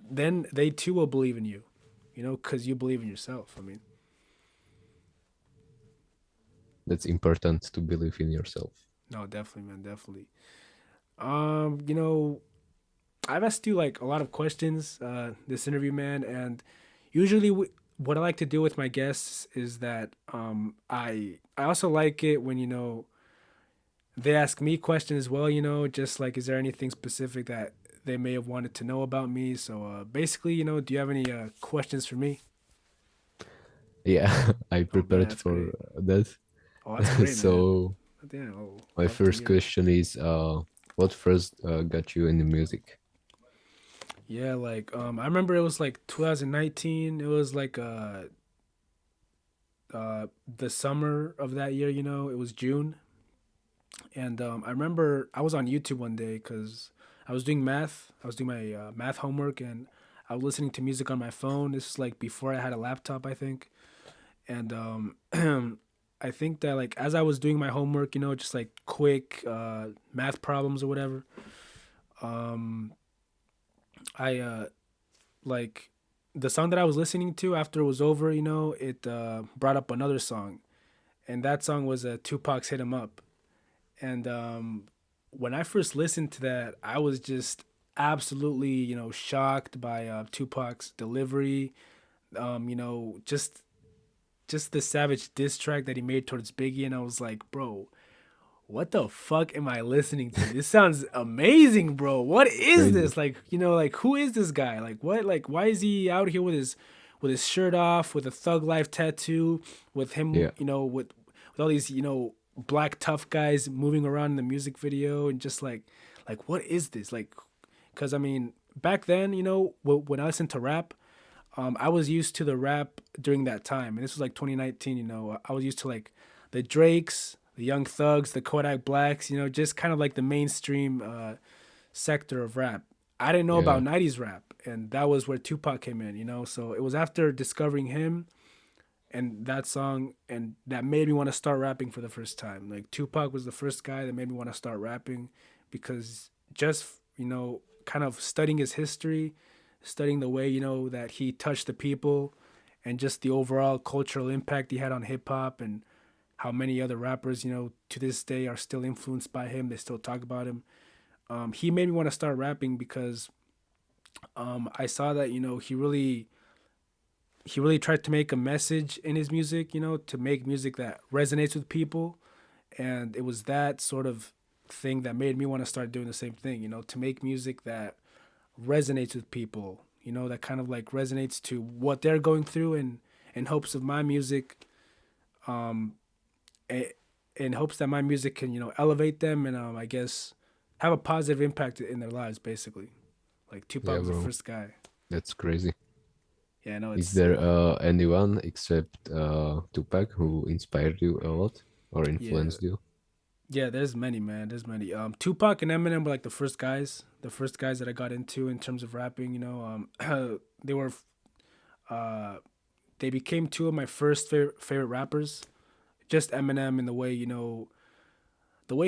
then they too will believe in you, because you believe in yourself. I mean, That's important to believe in yourself. no, definitely, man, definitely. You know, I've asked you like a lot of questions this interview, man, and usually what I like to do with my guests is that I also like it when they ask me questions as well. Just like is there anything specific that they may have wanted to know about me. So basically, do you have any questions for me? Yeah, I Oh man, prepared that's for great. that. Oh, that's great, man. So Yeah, oh, my love to first hear it. question is, what first got you into music? Yeah, like I remember it was like 2019. It was like the summer of that year. It was June, and I remember I was on YouTube one day because I was doing math. I was doing my math homework, and I was listening to music on my phone. This is like before I had a laptop, I think. And I think that like as I was doing my homework, just like quick math problems or whatever, um, I like the song that I was listening to after it was over. It brought up another song, and that song was Tupac's "Hit 'Em Up." And when I first listened to that, I was just absolutely shocked by Tupac's delivery. Just the savage diss track that he made towards Biggie, and I was like, bro, what the fuck am I listening to? This sounds amazing, bro. What is Crazy. this? Like, like who is this guy? Like what? Like why is he out here with his shirt off, with a thug life tattoo, with him, Yeah, with all these, black tough guys moving around in the music video and just like what is this? Like cuz I mean, back then, when I listened to rap, I was used to the rap during that time, and this was like 2019. I was used to like the Drakes, the Young Thugs, the Kodak Blacks. Just kind of like the mainstream sector of rap. I didn't know yeah, about 90s rap, and that was where Tupac came in. So it was after discovering him and that song, and that made me want to start rapping for the first time. Like Tupac was the first guy that made me want to start rapping because just kind of studying his history, studying the way that he touched the people, and just the overall cultural impact he had on hip hop, and how many other rappers to this day are still influenced by him. They still talk about him. He made me want to start rapping because I saw that he really tried to make a message in his music, to make music that resonates with people. And it was that sort of thing that made me want to start doing the same thing, to make music that resonates with people, that kind of like resonates to what they're going through, and in hopes of my music, um, i- in hopes that my music can, elevate them and I guess have a positive impact in their lives, basically. Like Tupac yeah, was the bro. first guy. That's crazy. Yeah, no, Is it's there anyone except Tupac who inspired you a lot or yeah. influenced you? Yeah, there's many, man. There's many. Tupac and Eminem were like the first guys that I got into in terms of rapping. They were, uh, they became two of my first favorite rappers. Just Eminem and the way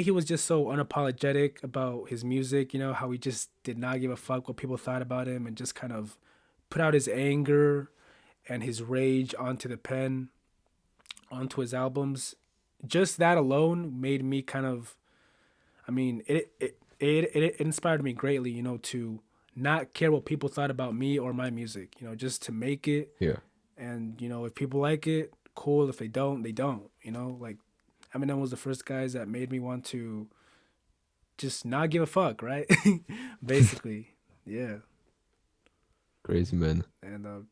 he was just so unapologetic about his music. How he just did not give a fuck what people thought about him, and just kind of put out his anger and his rage onto the pen, onto his albums. Just that alone made me kind of, I mean, it inspired me greatly, to not care what people thought about me or my music, just to make it. Yeah, And, if people like it, cool. If they don't, they don't, like Eminem was the first guys that made me want to just not give a fuck, right? Basically. Yeah. crazy man. And,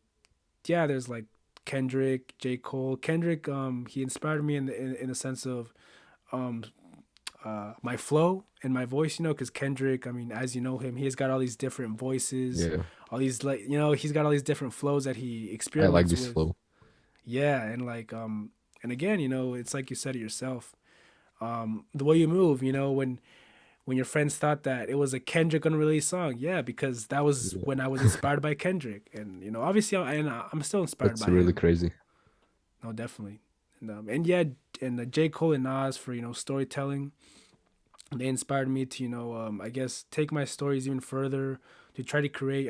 yeah, there's like Kendrick, J. Cole. Kendrick, he inspired me in the sense of, um, my flow and my voice, because Kendrick, I mean, as you know him, he has got all these different voices, Yeah, all these like, he's got all these different flows that he I like experiments this with. flow. Yeah, and like, and again, it's like you said it yourself, the way you move, when your friends thought that it was a Kendrick unreleased song, yeah, because that was Yeah, when I was inspired by Kendrick, and obviously, I'm still inspired that's by really him. crazy. No, definitely, and yeah, and J. Cole and Nas for storytelling. They inspired me to I guess take my stories even further, to try to create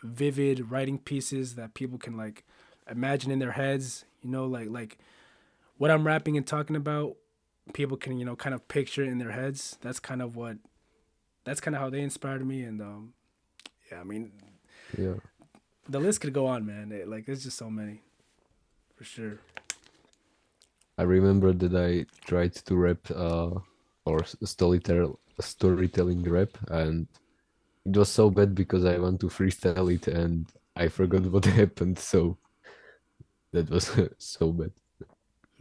vivid writing pieces that people can like imagine in their heads, like what I'm rapping and talking about, people can kind of picture it in their heads. That's kind of how they inspired me. And yeah, I mean, Yeah, the list could go on, man. There's just so many, for sure. I remember that I tried to rap or storytelling rap, and it was so bad because I want to freestyle it and I forgot what happened. So that was so bad.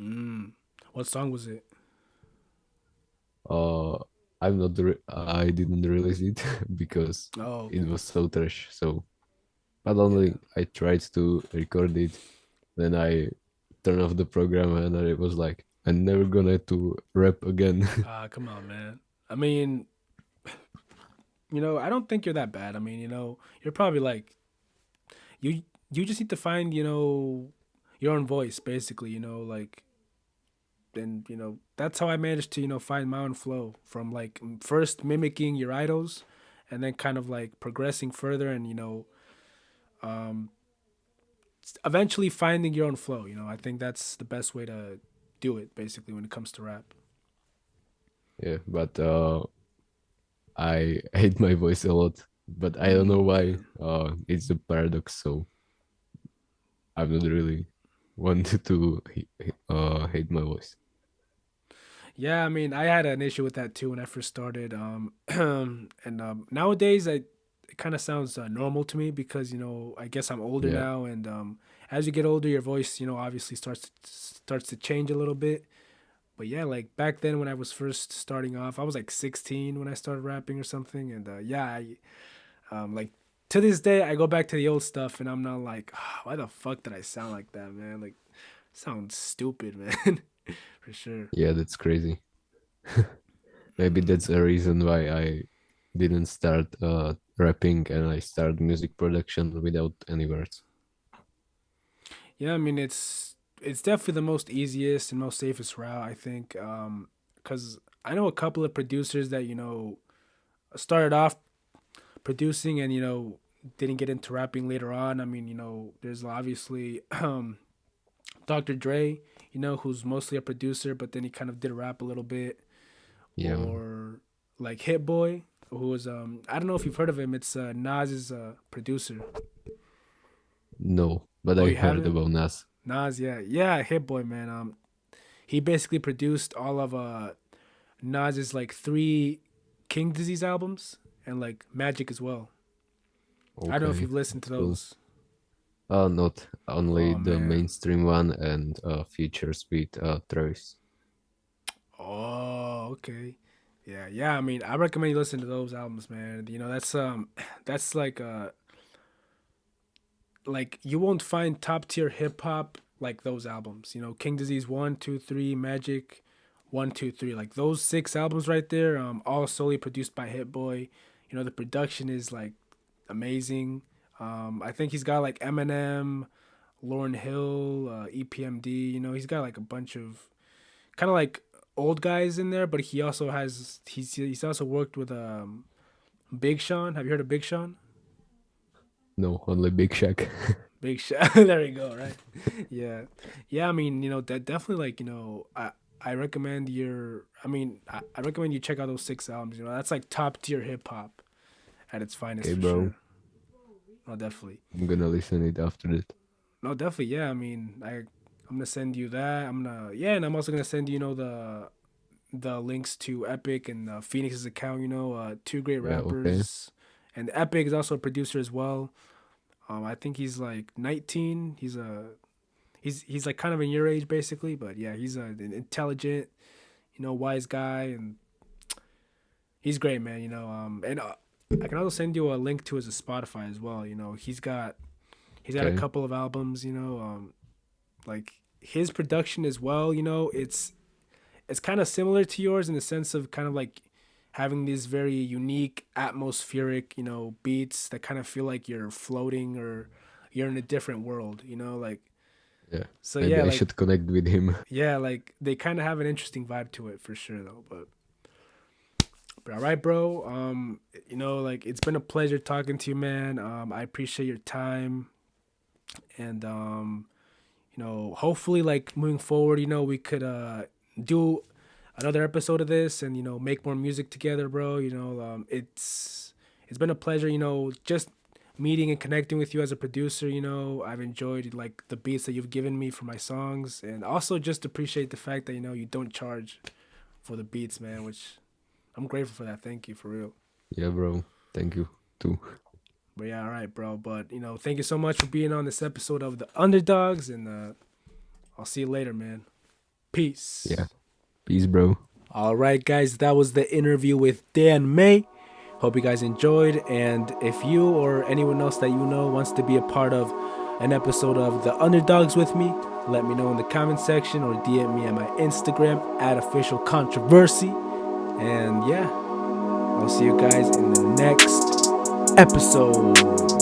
Mm. What song was it? Uh, I didn't release it because Oh, it was so trash. So, but yeah. only I tried to record it. Then I turned off the program and I was like, I'm never gonna to rap again. Ah, come on, man. I mean, I don't think you're that bad. I mean, you're probably like you just need to find, your own voice basically, like and that's how I managed to, find my own flow from like first mimicking your idols and then kind of like progressing further and, um eventually finding your own flow, I think that's the best way to do it basically when it comes to rap. Yeah, but I hate my voice a lot, but I don't know why. Man. It's a paradox, so I'm not really wanted to hate my voice. Yeah, I mean, I had an issue with that too when I first started. And nowadays, it kind of sounds normal to me because I guess I'm older Yeah, now, and as you get older, your voice, obviously starts to change a little bit. But yeah, like back then when I was first starting off, I was like 16 when I started rapping or something, and yeah, like to this day, I go back to the old stuff, and I'm not like, "Ah, why the fuck did I sound like that, man? Like, sounds stupid, man, for sure." yeah, that's crazy. Maybe that's a reason why I didn't start rapping and I started music production without any words. Yeah, I mean it's definitely the most easiest and most safest route, I think. Because I know a couple of producers that started off producing and didn't get into rapping later on. I mean, there's obviously Dr. Dre, who's mostly a producer, but then he kind of did rap a little bit, Yeah, man. or like Hit Boy, who was I don't know if you've heard of him. It's Nas's producer. No, but Oh, I you heard haven't? about Nas. Nas, yeah, yeah, Hit Boy, man. He basically produced all of Nas's like three King Disease albums and like Magic as well. I don't know if Okay, you've listened to that's cool. those. Not only Oh the man. mainstream one and features with Travis. Oh, okay. Yeah, yeah. I mean, I recommend you listen to those albums, man. That's that's like you won't find top tier hip hop like those albums. King Disease 1, 2, 3, Magic 1, 2, 3. Like those six albums right there, all solely produced by Hit Boy. The production is like amazing. I think he's got like Eminem, Lauryn Hill, EPMD. He's got like a bunch of kind of like old guys in there, but he also has he's also worked with Big Sean. Have you heard of Big Sean? No, only Big Shack. Big Sean. There you go. Right. Yeah. Yeah. I mean, that definitely like I recommend I recommend you check out those six albums. That's like top tier hip hop at its finest Okay, for bro. sure. No, definitely. I'm gonna listen it after that. No, definitely. Yeah, I mean, I'm gonna send you that. And I'm also gonna send you, the links to Epic and Phoenix's account. Two great Yeah, okay. rappers, and Epic is also a producer as well. I think he's like 19. He's like kind of in your age basically, but yeah, he's an intelligent, wise guy, and he's great, man. And I can also send you a link to his Spotify as well. He's got a Okay. couple of albums. Like his production as well. It's kind of similar to yours in the sense of kind of like having these very unique atmospheric, beats that kind of feel like you're floating or you're in a different world. Like Yeah. so Maybe yeah, I like should connect with him. yeah, like they kind of have an interesting vibe to it for sure though. But all right, bro. Like it's been a pleasure talking to you, man. I appreciate your time, and hopefully, like moving forward, we could do another episode of this and make more music together, bro. It's been a pleasure, just meeting and connecting with you as a producer. I've enjoyed like the beats that you've given me for my songs, and also just appreciate the fact that you don't charge for the beats, man, which I'm grateful for that. Thank you for real. Yeah, bro. Thank you. too. But yeah, all right, bro. But thank you so much for being on this episode of the Underdogs, and I'll see you later, man. Yeah. Peace. Peace, bro. All right, guys, that was the interview with Dan May. Hope you guys enjoyed. And if you or anyone else that you know wants to be a part of an episode of The Underdogs with me, let me know in the comment section or DM me at my Instagram at official controversy. And yeah, I'll see you guys in the next episode.